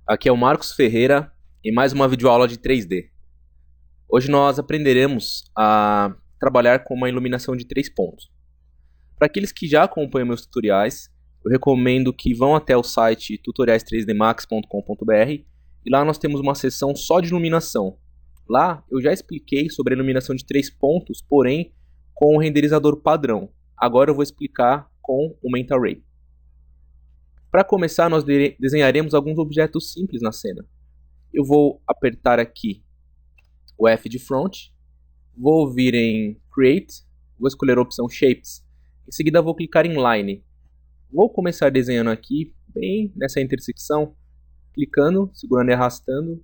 Aqui é o Marcos Ferreira em mais uma videoaula de 3D. Hoje nós aprenderemos a trabalhar com uma iluminação de 3 pontos. Para aqueles que já acompanham meus tutoriais, eu recomendo que vão até o site tutoriais3dmax.com.br e lá nós temos uma seção só de iluminação. Lá eu já expliquei sobre a iluminação de 3 pontos, porém com o renderizador padrão. Agora eu vou explicar com o MentaRay. Para começar, nós desenharemos alguns objetos simples na cena. Eu vou apertar aqui o F de Front, vou vir em Create, vou escolher a opção Shapes, em seguida vou clicar em Line. Vou começar desenhando aqui, bem nessa intersecção, clicando, segurando e arrastando.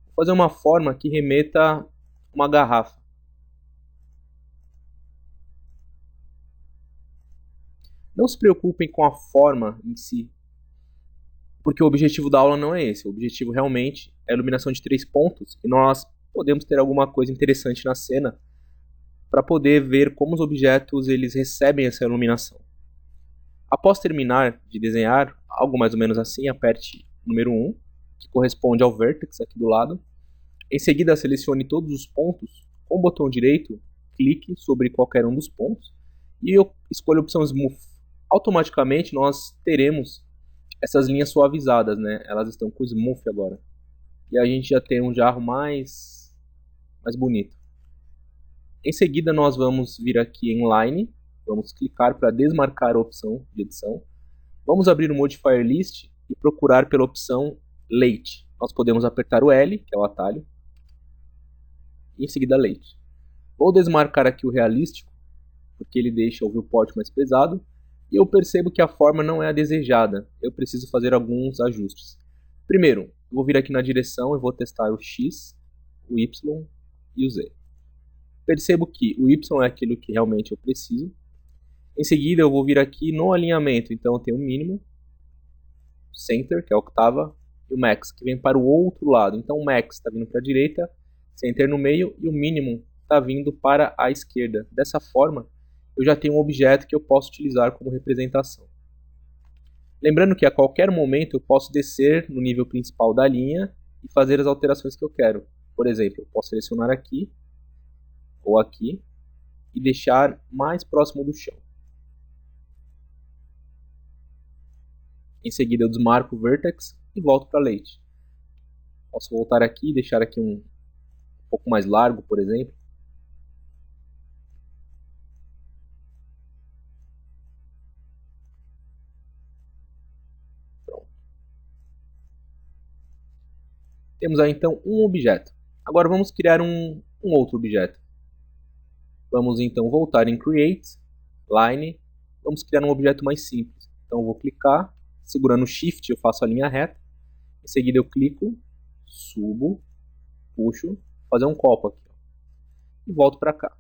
Vou fazer uma forma que remeta a uma garrafa. Não se preocupem com a forma em si, porque o objetivo da aula não é esse. O objetivo realmente é a iluminação de 3 pontos e nós podemos ter alguma coisa interessante na cena para poder ver como os objetos eles recebem essa iluminação. Após terminar de desenhar, algo mais ou menos assim, aperte o número 1, que corresponde ao vértex aqui do lado. Em seguida, selecione todos os pontos. Com o botão direito, clique sobre qualquer um dos pontos e eu escolho a opção Smooth. Automaticamente nós teremos essas linhas suavizadas, né? Elas estão com Smooth agora. E a gente já tem um jarro mais bonito. Em seguida nós vamos vir aqui em Line, vamos clicar para desmarcar a opção de edição. Vamos abrir o Modifier List e procurar pela opção Late. Nós podemos apertar o L, que é o atalho, e em seguida Late. Vou desmarcar aqui o realístico, porque ele deixa o viewport mais pesado. E eu percebo que a forma não é a desejada. Eu preciso fazer alguns ajustes. Primeiro, eu vou vir aqui na direção e vou testar o X, o Y e o Z. Percebo que o Y é aquilo que realmente eu preciso. Em seguida, eu vou vir aqui no alinhamento. Então, eu tenho o mínimo, Center, que é a octava, e o Max, que vem para o outro lado. Então, o Max está vindo para a direita, Center no meio, e o mínimo está vindo para a esquerda. Dessa forma, eu já tenho um objeto que eu posso utilizar como representação. Lembrando que a qualquer momento eu posso descer no nível principal da linha e fazer as alterações que eu quero. Por exemplo, eu posso selecionar aqui ou aqui e deixar mais próximo do chão. Em seguida eu desmarco o Vertex e volto para Late. Posso voltar aqui e deixar aqui um pouco mais largo, por exemplo. Temos aí então um objeto. Agora vamos criar um outro objeto. Vamos então voltar em Create, Line. Vamos criar um objeto mais simples. Então eu vou clicar, segurando o Shift eu faço a linha reta. Em seguida eu clico, subo, puxo, fazer um copo aqui. E volto para cá.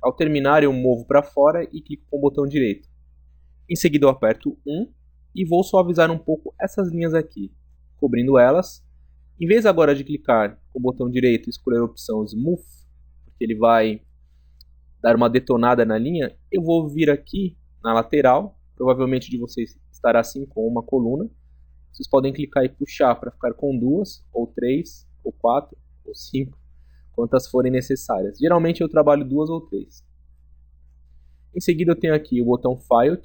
Ao terminar eu movo para fora e clico com o botão direito. Em seguida eu aperto 1 e vou suavizar um pouco essas linhas aqui, cobrindo elas. Em vez agora de clicar com o botão direito e escolher a opção Smooth, porque ele vai dar uma detonada na linha, eu vou vir aqui na lateral, provavelmente de vocês estará assim com uma coluna. Vocês podem clicar e puxar para ficar com 2, ou 3, ou 4, ou 5, quantas forem necessárias. Geralmente eu trabalho 2 ou 3. Em seguida eu tenho aqui o botão File,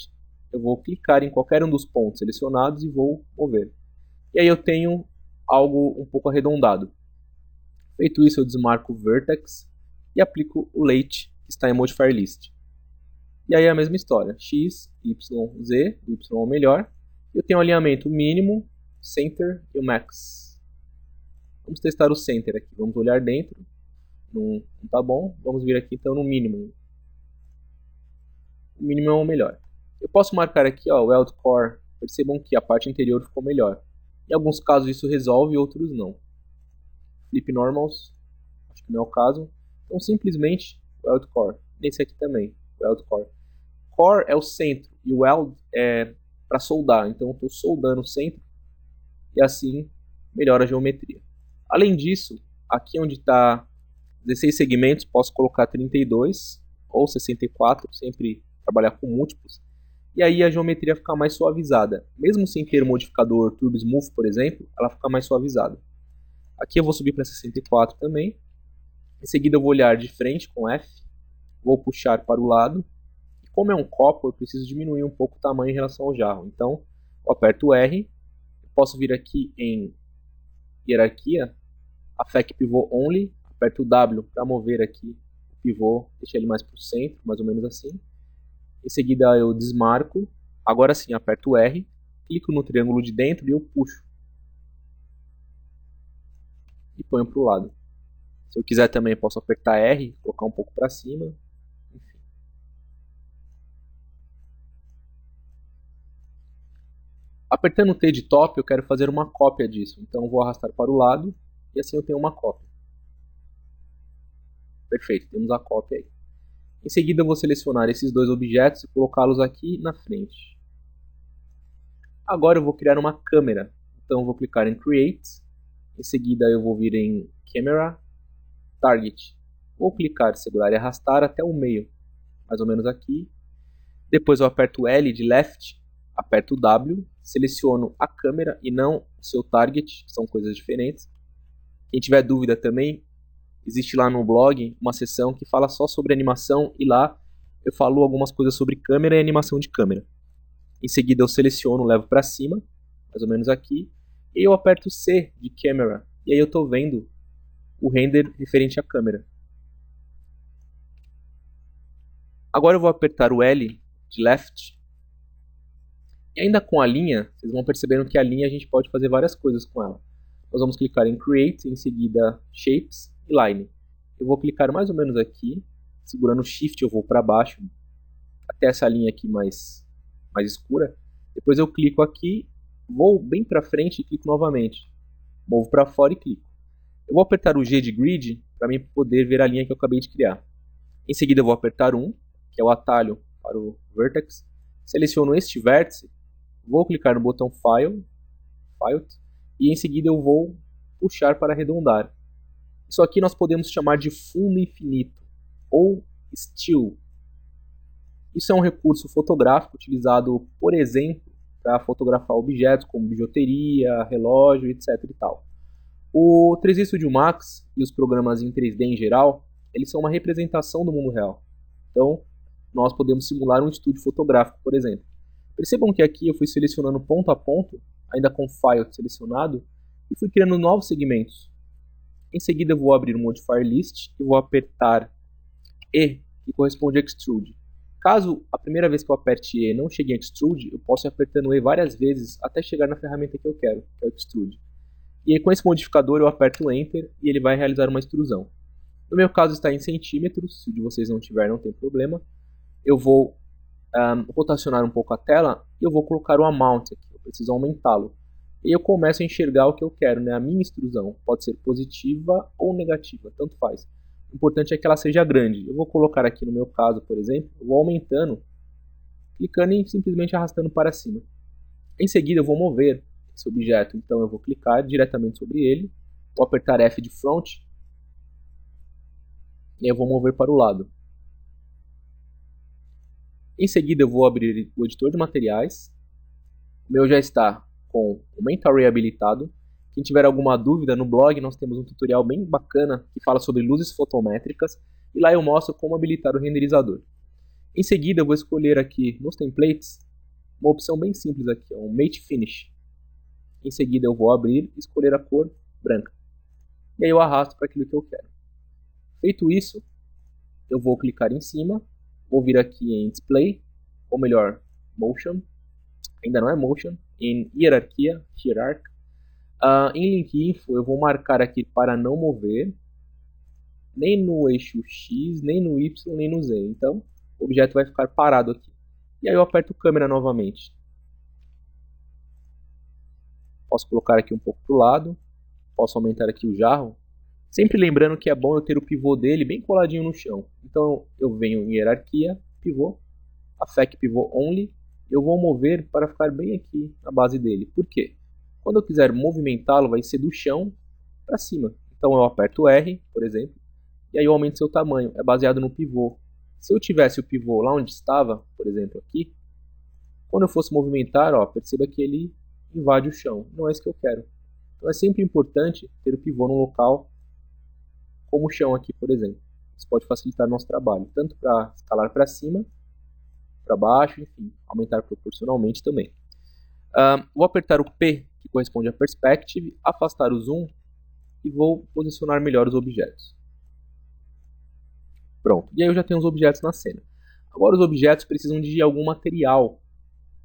eu vou clicar em qualquer um dos pontos selecionados e vou mover. E aí eu tenho algo um pouco arredondado. Feito isso, eu desmarco o Vertex e aplico o Late, que está em Modifier List. E aí é a mesma história. X, Y, Z, o Y é o melhor. Eu tenho o alinhamento mínimo, Center e o Max. Vamos testar o Center aqui. Vamos olhar dentro. Não está bom. Vamos vir aqui então no mínimo. O mínimo é o melhor. Eu posso marcar aqui o Weld Core. Percebam que a parte interior ficou melhor. Em alguns casos isso resolve, outros não. Flip Normals, acho que não é o caso. Então simplesmente Weld Core. Nesse aqui também, Weld Core. Core é o centro e o Weld é para soldar. Então eu estou soldando o centro e assim melhora a geometria. Além disso, aqui onde está 16 segmentos, posso colocar 32 ou 64, sempre trabalhar com múltiplos. e aí a geometria fica mais suavizada. Mesmo sem ter o modificador Turbo Smooth, por exemplo, ela fica mais suavizada. Aqui eu vou subir para 64 também. Em seguida eu vou olhar de frente com F, vou puxar para o lado. E como é um copo, eu preciso diminuir um pouco o tamanho em relação ao jarro. Então eu aperto R, posso vir aqui em hierarquia, Affect Pivot Only, aperto o W para mover aqui o pivô, deixar ele mais para o centro, mais ou menos assim. Em seguida eu desmarco, agora sim aperto o R, clico no triângulo de dentro e eu puxo. E ponho para o lado. Se eu quiser também posso apertar R, colocar um pouco para cima. Enfim. Apertando o T de top eu quero fazer uma cópia disso. Então eu vou arrastar para o lado e assim eu tenho uma cópia. Perfeito, temos a cópia aí. Em seguida eu vou selecionar esses dois objetos e colocá-los aqui na frente. Agora eu vou criar uma câmera. Então eu vou clicar em Create. Em seguida eu vou vir em Camera, Target. Vou clicar, segurar e arrastar até o meio, mais ou menos aqui. Depois eu aperto L de Left, aperto o W, seleciono a câmera e não o seu target, que são coisas diferentes. Quem tiver dúvida também, existe lá no blog uma seção que fala só sobre animação e lá eu falo algumas coisas sobre câmera e animação de câmera. Em seguida eu seleciono, levo para cima, mais ou menos aqui, e eu aperto C de Camera, e aí eu estou vendo o render referente à câmera. Agora eu vou apertar o L de Left, e ainda com a linha, vocês vão percebendo que a linha a gente pode fazer várias coisas com ela. Nós vamos clicar em Create, em seguida Shapes e Line. Eu vou clicar mais ou menos aqui, segurando Shift eu vou para baixo, até essa linha aqui mais escura. Depois eu clico aqui, vou bem para frente e clico novamente. Movo para fora e clico. Eu vou apertar o G de Grid para mim poder ver a linha que eu acabei de criar. Em seguida eu vou apertar 1, que é o atalho para o Vertex. Seleciono este vértice, vou clicar no botão File, e em seguida eu vou puxar para arredondar. Isso aqui nós podemos chamar de fundo infinito, ou Still. Isso é um recurso fotográfico utilizado, por exemplo, para fotografar objetos como bijuteria, relógio, etc. e tal. O 3D Studio Max e os programas em 3D em geral, eles são uma representação do mundo real. Então, nós podemos simular um estúdio fotográfico, por exemplo. Percebam que aqui eu fui selecionando ponto a ponto, ainda com File selecionado, e fui criando novos segmentos. Em seguida eu vou abrir o Modifier List e vou apertar E, que corresponde a Extrude. Caso a primeira vez que eu aperte E não chegue em Extrude, eu posso ir apertando E várias vezes até chegar na ferramenta que eu quero, que é o Extrude. E aí com esse modificador eu aperto Enter e ele vai realizar uma extrusão. No meu caso está em centímetros, se o de vocês não tiver não tem problema. Eu vou rotacionar um pouco a tela e eu vou colocar o Amount aqui, eu preciso aumentá-lo. E eu começo a enxergar o que eu quero, né? A minha extrusão pode ser positiva ou negativa, tanto faz. O importante é que ela seja grande. Eu vou colocar aqui no meu caso, por exemplo, eu vou aumentando, clicando e simplesmente arrastando para cima. Em seguida eu vou mover esse objeto, então eu vou clicar diretamente sobre ele, vou apertar F de Front e eu vou mover para o lado. Em seguida eu vou abrir o editor de materiais. O meu já está com o Main Array habilitado. Quem tiver alguma dúvida, no blog nós temos um tutorial bem bacana que fala sobre luzes fotométricas e lá eu mostro como habilitar o renderizador. Em seguida eu vou escolher aqui nos templates uma opção bem simples aqui, um Mate Finish. Em seguida eu vou abrir e escolher a cor branca. E aí eu arrasto para aquilo que eu quero. Feito isso, eu vou clicar em cima, vou vir aqui em Display, ou melhor, Motion, ainda não é Motion, em Hierarquia, Hierarch. Em Link Info eu vou marcar aqui para não mover, nem no eixo X, nem no Y, nem no Z. Então o objeto vai ficar parado aqui. E aí eu aperto câmera novamente. Posso colocar aqui um pouco para o lado, posso aumentar aqui o jarro. Sempre lembrando que é bom eu ter o pivô dele bem coladinho no chão. Então eu venho em Hierarquia, Pivô, Affect Pivot Only. Eu vou mover para ficar bem aqui na base dele. Por quê? Quando eu quiser movimentá-lo, vai ser do chão para cima. Então eu aperto R, por exemplo, e aí eu aumento seu tamanho. É baseado no pivô. Se eu tivesse o pivô lá onde estava, por exemplo aqui, Quando eu fosse movimentar, ó, perceba que ele invade o chão. Não é isso que eu quero. Então é sempre importante ter o pivô no local como o chão aqui, por exemplo. Isso pode facilitar o nosso trabalho, tanto para escalar para cima, para baixo, enfim, aumentar proporcionalmente também. Vou apertar o P, que corresponde a Perspective, afastar o Zoom e vou posicionar melhor os objetos. Pronto, e aí eu já tenho os objetos na cena. Agora os objetos precisam de algum material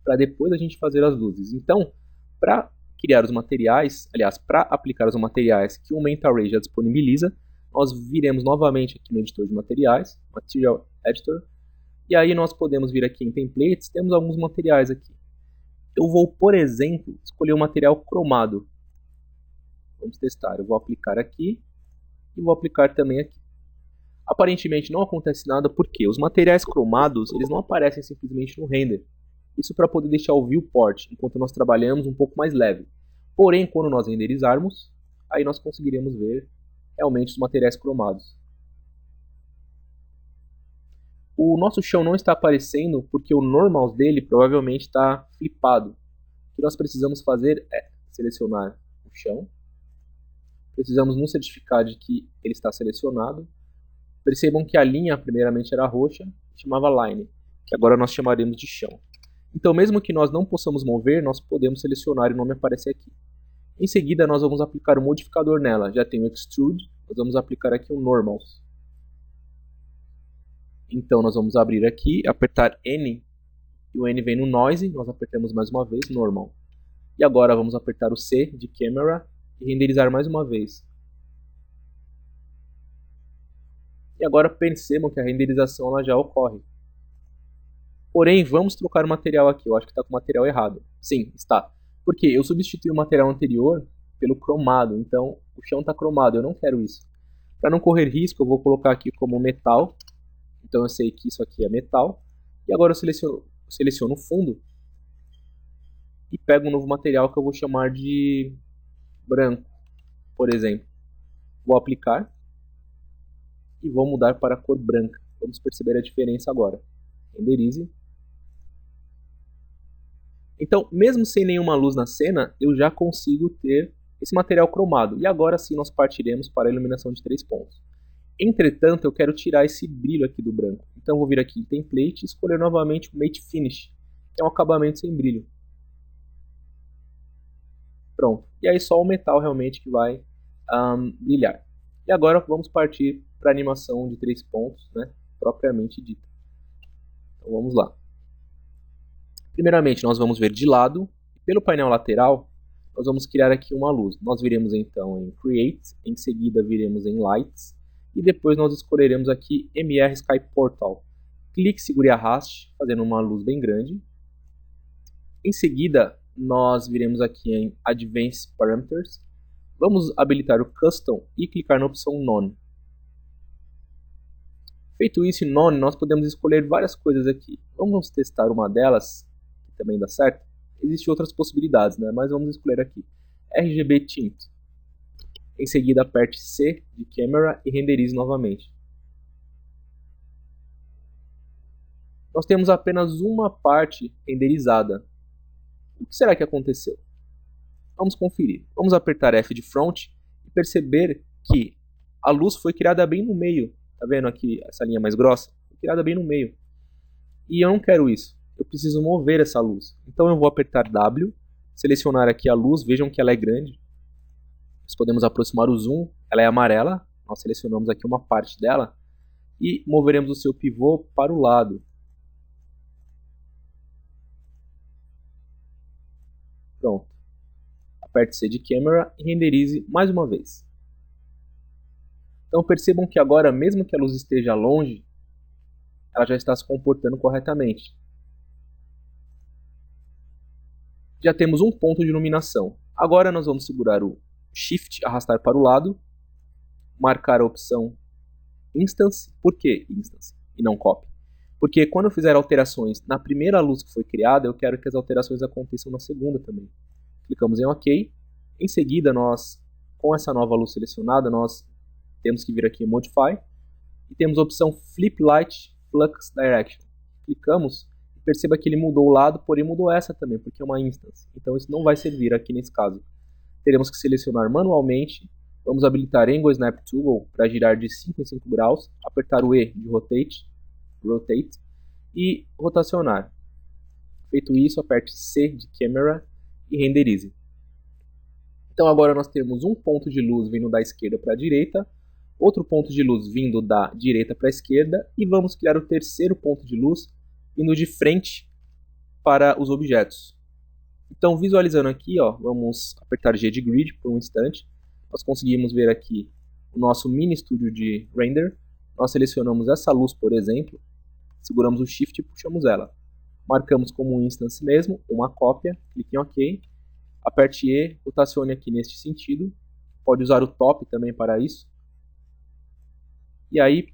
para depois a gente fazer as luzes. Então, para criar os materiais, aliás, para aplicar os materiais que o Mental Ray já disponibiliza, nós viremos novamente aqui no editor de materiais, Material Editor, e aí nós podemos vir aqui em Templates, temos alguns materiais aqui. Eu vou, por exemplo, escolher o material cromado. Vamos testar, eu vou aplicar aqui e vou aplicar também aqui. Aparentemente não acontece nada porque os materiais cromados eles não aparecem simplesmente no render. Isso para poder deixar o viewport, enquanto nós trabalhamos, um pouco mais leve. Porém, quando nós renderizarmos, aí nós conseguiremos ver realmente os materiais cromados. O nosso chão não está aparecendo porque o normals dele provavelmente está flipado. O que nós precisamos fazer é selecionar o chão. Precisamos nos certificar de que ele está selecionado. Percebam que a linha primeiramente era roxa, chamava line, que agora nós chamaremos de chão. Então, mesmo que nós não possamos mover, nós podemos selecionar e o nome aparece aqui. Em seguida, nós vamos aplicar o modificador nela. Já tem o Extrude, nós vamos aplicar aqui o Normals. Então, nós vamos abrir aqui, apertar N, e o N vem no Noise, nós apertamos mais uma vez, Normal. E agora vamos apertar o C de Camera e renderizar mais uma vez. E agora percebam que a renderização ela já ocorre. Porém, vamos trocar o material aqui. Eu acho que está com o material errado. Sim, está. Porque eu substituí o material anterior pelo cromado. Então, o chão está cromado. Eu não quero isso. Para não correr risco, eu vou colocar aqui como metal. Então, eu sei que isso aqui é metal. E agora eu seleciono o fundo. E pego um novo material que eu vou chamar de branco, por exemplo. Vou aplicar. E vou mudar para a cor branca. Vamos perceber a diferença agora. Renderize. Então, mesmo sem nenhuma luz na cena, eu já consigo ter esse material cromado. E agora sim nós partiremos para a iluminação de 3 pontos. Entretanto, eu quero tirar esse brilho aqui do branco. Então, eu vou vir aqui em Template e escolher novamente o Matte Finish, que é um acabamento sem brilho. Pronto. E aí só o metal realmente que vai brilhar. E agora vamos partir para a animação de 3 pontos, né, propriamente dita. Então, vamos lá. Primeiramente, nós vamos ver de lado. Pelo painel lateral, nós vamos criar aqui uma luz. Nós viremos então em Create, em seguida viremos em Lights, e depois nós escolheremos aqui MR Sky Portal. Clique, segure e arraste, fazendo uma luz bem grande. Em seguida, nós viremos aqui em Advanced Parameters. Vamos habilitar o Custom e clicar na opção None. Feito isso em None, nós podemos escolher várias coisas aqui. Vamos testar uma delas, que também dá certo. Existem outras possibilidades, né? Mas vamos escolher aqui. RGB Tint. Em seguida, aperte C de Camera e renderize novamente. Nós temos apenas uma parte renderizada. O que será que aconteceu? Vamos conferir. Vamos apertar F de Front e perceber que a luz foi criada bem no meio. Tá vendo aqui essa linha mais grossa? Foi criada bem no meio. E eu não quero isso. Eu preciso mover essa luz. Então eu vou apertar W, selecionar aqui a luz. Vejam que ela é grande. Nós podemos aproximar o zoom. Ela é amarela. Nós selecionamos aqui uma parte dela. E moveremos o seu pivô para o lado. Pronto. Aperte C de Camera e renderize mais uma vez. Então percebam que agora, mesmo que a luz esteja longe, ela já está se comportando corretamente. Já temos um ponto de iluminação. Agora nós vamos segurar o Shift, arrastar para o lado, marcar a opção Instance. Por que Instance e não Copy? Porque quando eu fizer alterações na primeira luz que foi criada, eu quero que as alterações aconteçam na segunda também. Clicamos em OK. Em seguida, nós, com essa nova luz selecionada, nós temos que vir aqui em Modify e temos a opção Flip Light Flux Direction. Clicamos e perceba que ele mudou o lado, porém mudou essa também, porque é uma instance. Então isso não vai servir aqui nesse caso. Teremos que selecionar manualmente. Vamos habilitar Angle Snap Toggle para girar de 5 em 5 graus, apertar o E de Rotate, e rotacionar. Feito isso, aperte C de Camera e renderize. Então agora nós temos um ponto de luz vindo da esquerda para a direita, outro ponto de luz vindo da direita para a esquerda, e vamos criar o terceiro ponto de luz vindo de frente para os objetos. Então, visualizando aqui, ó, vamos apertar G de Grid por um instante. Nós conseguimos ver aqui o nosso mini estúdio de render. Nós selecionamos essa luz, por exemplo, seguramos o Shift e puxamos ela. Marcamos como instance mesmo, uma cópia, clique em OK, aperte E, rotacione aqui neste sentido. Pode usar o top também para isso. E aí,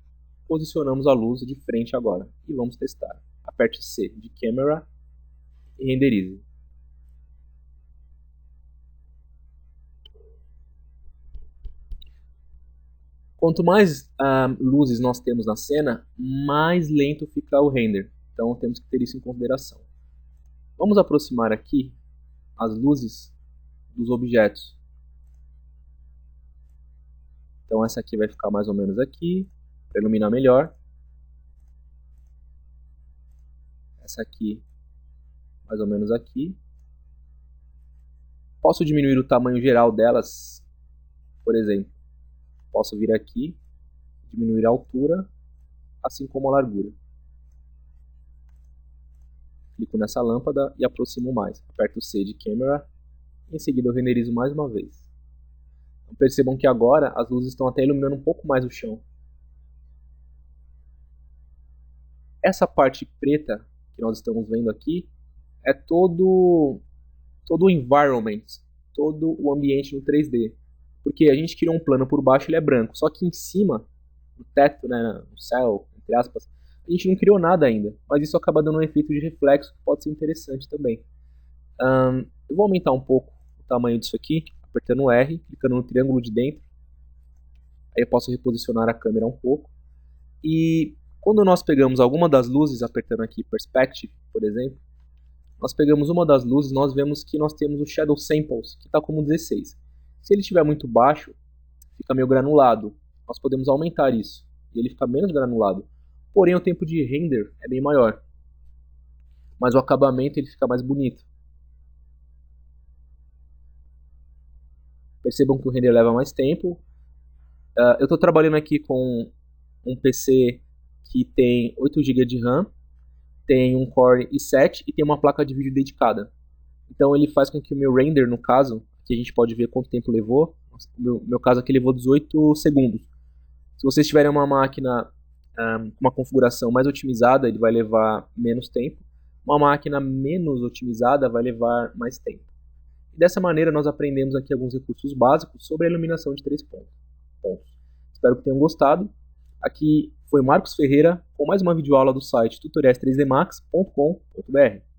posicionamos a luz de frente agora. E vamos testar. Aperte C de Camera e renderize. Quanto mais luzes nós temos na cena, mais lento fica o render. Então temos que ter isso em consideração. Vamos aproximar aqui as luzes dos objetos. Então essa aqui vai ficar mais ou menos aqui, para iluminar melhor. Essa aqui, mais ou menos aqui. Posso diminuir o tamanho geral delas, por exemplo. Posso vir aqui, diminuir a altura, assim como a largura. Clico nessa lâmpada e aproximo mais. Aperto C de Camera e em seguida eu renderizo mais uma vez. Então, percebam que agora as luzes estão até iluminando um pouco mais o chão. Essa parte preta que nós estamos vendo aqui é todo o environment, todo o ambiente no 3D. Porque a gente criou um plano por baixo, ele é branco. Só que em cima, no teto, né, no céu, entre aspas, a gente não criou nada ainda. Mas isso acaba dando um efeito de reflexo que pode ser interessante também. Eu vou aumentar um pouco o tamanho disso aqui, apertando o R, clicando no triângulo de dentro. Aí eu posso reposicionar a câmera um pouco. E quando nós pegamos alguma das luzes, apertando aqui Perspective, por exemplo, nós pegamos uma das luzes, nós vemos que nós temos o Shadow Samples, que está como 16. Se ele estiver muito baixo, fica meio granulado. Nós podemos aumentar isso e ele fica menos granulado. Porém, o tempo de render é bem maior. Mas o acabamento ele fica mais bonito. Percebam que o render leva mais tempo. Eu estou trabalhando aqui com um PC que tem 8 GB de RAM, tem um Core i7 e tem uma placa de vídeo dedicada. Então ele faz com que o meu render, no caso, que a gente pode ver quanto tempo levou. No meu caso aqui levou 18 segundos. Se vocês tiverem uma máquina com uma configuração mais otimizada, ele vai levar menos tempo. Uma máquina menos otimizada vai levar mais tempo. E dessa maneira nós aprendemos aqui alguns recursos básicos sobre a iluminação de 3 pontos. Espero que tenham gostado. Aqui foi Marcos Ferreira com mais uma videoaula do site tutoriais3dmax.com.br.